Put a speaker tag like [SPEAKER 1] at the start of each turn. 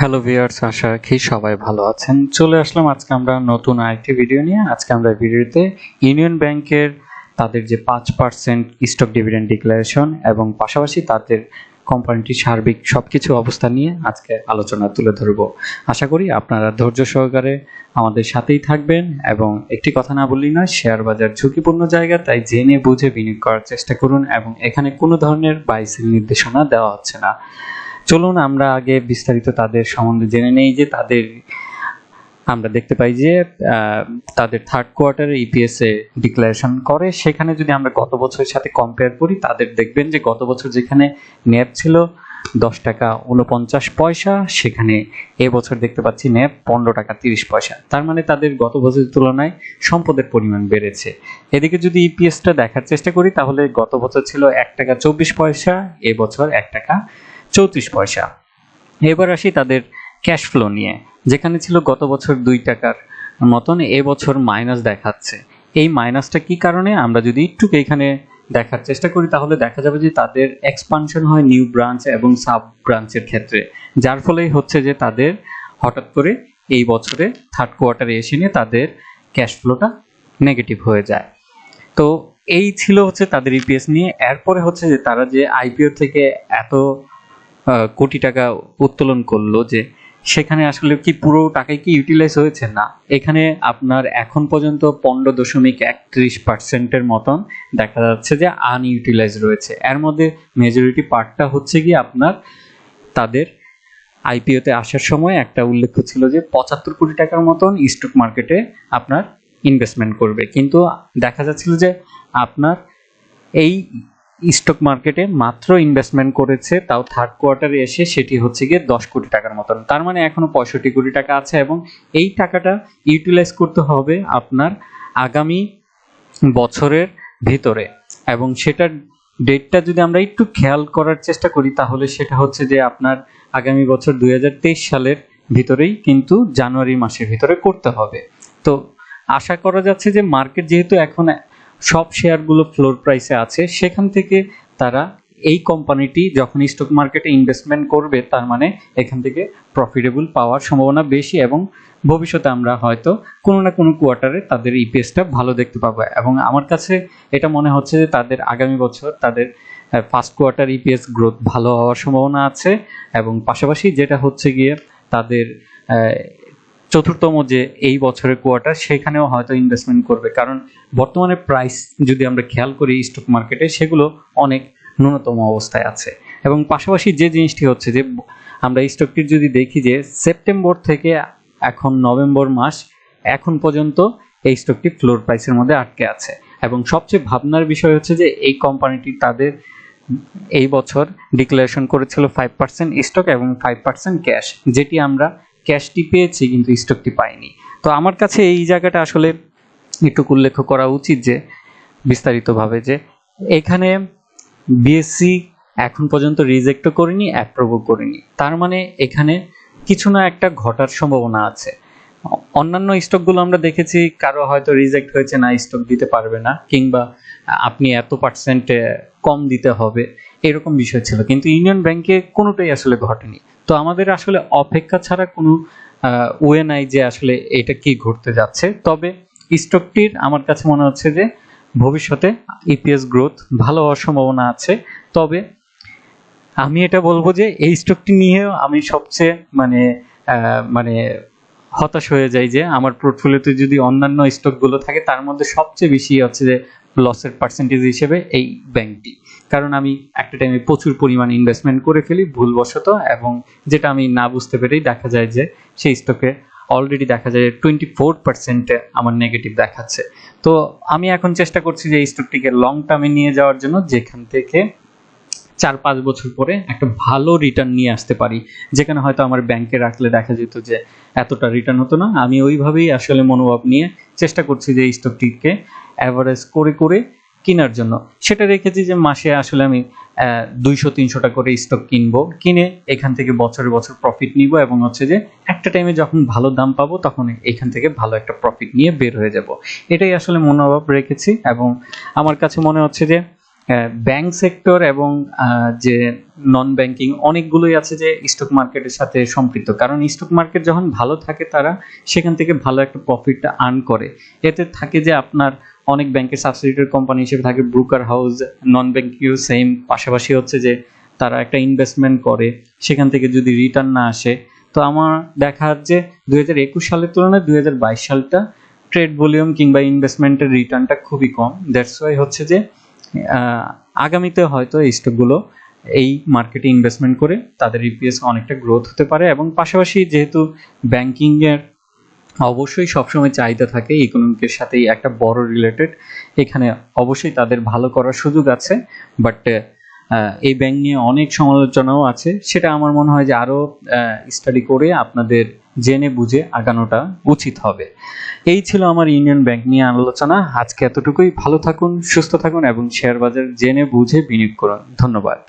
[SPEAKER 1] Hello viewers, আশা রাখি সবাই ভালো আছেন। চলে আসলাম আজকে আমরা নতুন আরেকটি ভিডিও নিয়ে। আজকে আমরা ভিডিওতে ইউনিয়ন ব্যাংকের তাদের যে 5% স্টক ডিভিডেন্ড ডিক্লারেশন এবং পাশাপাশি তাদের কোম্পানিটির সার্বিক সবকিছু অবস্থা নিয়ে আজকে আলোচনা তুলে ধরব। আশা করি আপনারা ধৈর্য সহকারে আমাদের সাথেই থাকবেন এবং একটি কথা না বললেই নয়, শেয়ার বাজার ঝুঁকিপূর্ণ জায়গা, তাই জেনে বুঝে বিনিয়োগ করার চেষ্টা করুন এবং এখানে কোনো ধরনের বাই সেল নির্দেশনা দেওয়া হচ্ছে না। চলুন আমরা আগে বিস্তারিত তাদের সম্বন্ধে জেনে নেই যে আমরা দেখতে পাই যে তাদের থার্ড কোয়ার্টারে ইপিএস এ ডিক্লারেশন করে। সেখানে যদি আমরা গত বছরের সাথে কম্পেয়ার করি, তাদের দেখবেন যে গত বছর যেখানে ন্যাব ছিল 10 টাকা 49 পয়সা, সেখানে এবছর দেখতে পাচ্ছি ন্যাব 15 টাকা 30 পয়সা। তার মানে তাদের গত বছরের তুলনায় সম্পদের পরিমাণ বেড়েছে। এদিকে যদি ইপিএসটা দেখার চেষ্টা করি, তাহলে গত বছর ছিল 1 টাকা 24 পয়সা, এবছর 1 টাকা 34 পয়সা। এবার আসি তাদের ক্যাশ ফ্লো নিয়ে। যেখানে ছিল গত বছর 2 টাকার মতন, এবছর মাইনাস দেখাচ্ছে। এই মাইনাসটা কি কারণে আমরা যদি একটু এখানে দেখার চেষ্টা করি, তাহলে দেখা যাবে যে তাদের এক্সপানশন হয় নিউ ব্রাঞ্চ এবং সাব ব্রাঞ্চের ক্ষেত্রে, যার ফলেই হচ্ছে যে তাদের হঠাৎ করে এই বছরে থার্ড কোয়ার্টারে এসে নিয়ে তাদের ক্যাশ ফ্লোটা নেগেটিভ হয়ে যায়। তো এই ছিল হচ্ছে তাদের ইপিএস নিয়ে। এরপরে হচ্ছে যে তারা যে আইপিও থেকে এত কোটি টাকা উত্তোলন করলো, যে সেখানে আসলে কি পুরো টাকাই কি ইউটিলাইজ হয়েছে? না, এখানে আপনার এখন পর্যন্ত 15.31% মতন দেখা যাচ্ছে যে আনইউটিলাইজ রয়েছে। এর মধ্যে মেজরিটি পার্টটা হচ্ছে কি আপনার তাদের আইপিওতে আসার সময় একটা উল্লেখ ছিল যে 75 কোটি টাকার মতন স্টক মার্কেটে আপনার ইনভেস্টমেন্ট করবে, কিন্তু দেখা যাচ্ছিল যে আপনার এই স্টক মার্কেটে মাত্র ইনভেস্টমেন্ট করেছে, তাও থার্ড কোয়ার্টারে এসে সেটি হচ্ছে গিয়ে 10 কোটি টাকার মতন। তার মানে এখনো 65 কোটি টাকা আছে এবং এই টাকাটা ইউটিলাইজ করতে হবে আপনার আগামী বছরের ভিতরে। এবং সেটার ডেটটা যদি আমরা একটু খেয়াল করার চেষ্টা করি, তাহলে সেটা হচ্ছে যে আপনার আগামী বছর 2023 সালের ভিতরেই কিন্তু জানুয়ারি মাসের ভিতরে করতে হবে। তো আশা করা যাচ্ছে যে মার্কেট যেহেতু এখন সব শেয়ারগুলো ফ্লোর প্রাইসে আছে, সেখান থেকে তারা এই কোম্পানিটি যখন স্টক মার্কেটে ইনভেস্টমেন্ট করবে, তার মানে এখান থেকে প্রফিটেবল পাওয়ার সম্ভাবনা বেশি এবং ভবিষ্যতে আমরা হয়তো কোনো না কোনো কোয়ার্টারে তাদের ইপিএসটা ভালো দেখতে পাবো। এবং আমার কাছে এটা মনে হচ্ছে যে তাদের আগামী বছর তাদের ফার্স্ট কোয়ার্টার ইপিএস গ্রোথ ভালো হওয়ার সম্ভাবনা আছে। এবং পাশাপাশি যেটা হচ্ছে গিয়ে তাদের চতুর্থম যে এই বছরের কোয়ার্টার, সেখানেও হয়তো ইনভেস্টমেন্ট করবে, কারণ বর্তমানে প্রাইস যদি আমরা খেয়াল করি স্টক মার্কেটে, সেগুলো অনেক ন্যূনতম অবস্থায় আছে। এবং পাশাপাশি যে জিনিসটি হচ্ছে যে আমরা স্টকটির যদি দেখি যে সেপ্টেম্বর থেকে এখন নভেম্বর মাস এখন পর্যন্ত এই স্টকটি ফ্লোর প্রাইসের মধ্যে আটকে আছে। এবং সবচেয়ে ভাবনার বিষয় হচ্ছে যে এই কোম্পানিটি তাদের এই বছর ডিক্লারেশন করেছিল 5% স্টক এবং 5% ক্যাশ, যেটি আমরা ক্যাশটি পেয়েছি কিন্তু স্টকটি পাইনি। তো আমার কাছে এই জায়গাটা আসলে একটু উল্লেখ করা উচিত যে বিস্তারিতভাবে যে এখানে বিএসসি এখন পর্যন্ত রিজেক্টও করেনি, অ্যাপ্রুভও করেনি। তার মানে এখানে কিছু না একটা ঘটার সম্ভাবনা আছে। অন্যান্য স্টকগুলো আমরা দেখেছি কারো হয়তো রিজেক্ট হয়েছে, না স্টক দিতে পারবে না, কিংবা আপনি এত পার্সেন্ট কম দিতে হবে, এরকম বিষয় ছিল, কিন্তু ইউনিয়ন ব্যাংকে কোনোটাই আসলে ঘটেনি। তো আমাদের আসলে অপেক্ষা ছাড়া কোনো ওয়ে নাই যে আসলে এটা কি ঘটতে যাচ্ছে। তবে স্টকটির আমার কাছে মনে হচ্ছে যে ভবিষ্যতে ইপিএস গ্রোথ ভালো হওয়ার সম্ভাবনা আছে। তবে আমি এটা বলবো যে এই স্টকটি নিয়েও আমি সবচেয়ে মানে হতাশ হয়ে যাই যে আমার পোর্টফোলিওতে যদি অন্যান্য স্টকগুলো থাকে, তার মধ্যে সবচেয়ে বেশি হচ্ছে যে লসের পার্সেন্টেজ হিসেবে এই ব্যাংকটি, কারণ আমি একটা টাইমে প্রচুর পরিমাণ ইনভেস্টমেন্ট করে ফেলি ভুলবশত, এবং যেটা আমি না বুঝতে পেরেই দেখা যায় যে সেই স্টকে অলরেডি দেখা যায় 24% আমার নেগেটিভ দেখাচ্ছে। তো আমি এখন চেষ্টা করছি যে এই স্টকটিকে লং টার্মে নিয়ে যাওয়ার জন্য, যেখান থেকে 4-5 বছর পরে একটা ভালো রিটার্ন নিয়ে আসতে পারি, যেখানে হয়তো আমার ব্যাংকে রাখলে দেখা যেত যে এতটা রিটার্ন হতো না। আমি ওইভাবেই আসলে মনোভাব নিয়ে চেষ্টা করছি যে এই স্টকটিকে অ্যাভারেজ করে করে কেনার জন্য। সেটা রেখেছি যে মাসে আসলে আমি 200-300 টাকা করে স্টক কিনবো, কিনে এখান থেকে বছরে বছর প্রফিট নিব, এবং হচ্ছে যে একটা টাইমে যখন ভালো দাম পাবো তখন এখান থেকে ভালো একটা প্রফিট নিয়ে বের হয়ে যাব। এটাই আসলে মনোভাব রেখেছি। এবং আমার কাছে মনে হচ্ছে যে ব্যাংক সেক্টর এবং যে নন ব্যাংকিং অনেকগুলোই আছে যে স্টক মার্কেটের সাথে সম্পৃক্ত, কারণ স্টক মার্কেট যখন ভালো থাকে তারা সেখান থেকে ভালো একটা প্রফিট আর্ন করে। এতে থাকে যে আপনার অনেক ব্যাংকের সাবসিডিয়ারি কোম্পানি হিসেবে থাকে ব্রোকার হাউস, নন ব্যাংকিংও সেম। পাশাপাশি হচ্ছে যে তারা একটা ইনভেস্টমেন্ট করে, সেখান থেকে যদি রিটার্ন না আসে, তো আমার দেখা যে 2021 সালের তুলনায় 2022 সালটা ট্রেড ভলিউম কিংবা ইনভেস্টমেন্টের রিটার্নটা খুবই কম। দ্যাটস ওয়াই হচ্ছে যে আগামীতে হয়তো এই স্টকগুলো এই মার্কেটে ইনভেস্টমেন্ট করে তাদের ইপিএস অনেকটা গ্রোথ হতে পারে। এবং পাশাপাশি যেহেতু ব্যাংকিংয়ের অবশ্যই সবসময় চাহিদা থাকে, ইকোনমিকের সাথেই একটা বড় রিলেটেড, এখানে অবশ্যই তাদের ভালো করার সুযোগ আছে। বাট এই ব্যাংক নিয়ে অনেক সমালোচনাও আছে, সেটা আমার মনে হয় যে আরও স্টাডি করে আপনাদের জেনে বুঝে আগানোটা উচিত হবে। এই ছিল আমার ইউনিয়ন ব্যাংক নিয়ে আলোচনা। আজকে এতটুকুই। ভালো থাকুন, সুস্থ থাকুন এবং শেয়ার বাজার জেনে বুঝে বিনিয়োগ করুন। ধন্যবাদ।